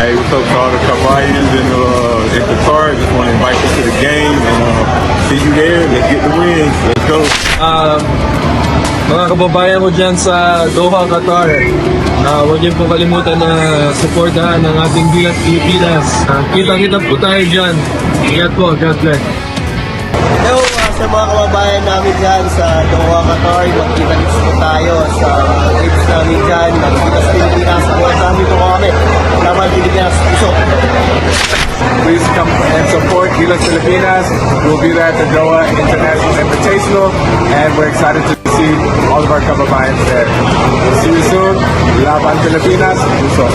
Hey, what's up to all the Kabayans in Qatar? Just want to invite you to the game and see you there. Let's get the wins. Let's go. Mga kababayan ko dyan sa Doha, Qatar, huwag niyo po kalimutan na supportahan ang ating Gilas Pilipinas. Kita-kita po tayo dyan. Ingat po, God bless. Hello sa mga kababayan namin dyan sa Doha, Qatar. Magkita-kits po tayo sa trips namin dyan. Magkitas Pilipinas. Supportahan niyo po kami. Laman Pilipinas. Puso. Please come and support Gilas Filipinas. We'll be there at the Doha International Invitational, and we're excited to see all of our Kababayans there. We'll see you soon. Laban Pilipinas. Puso.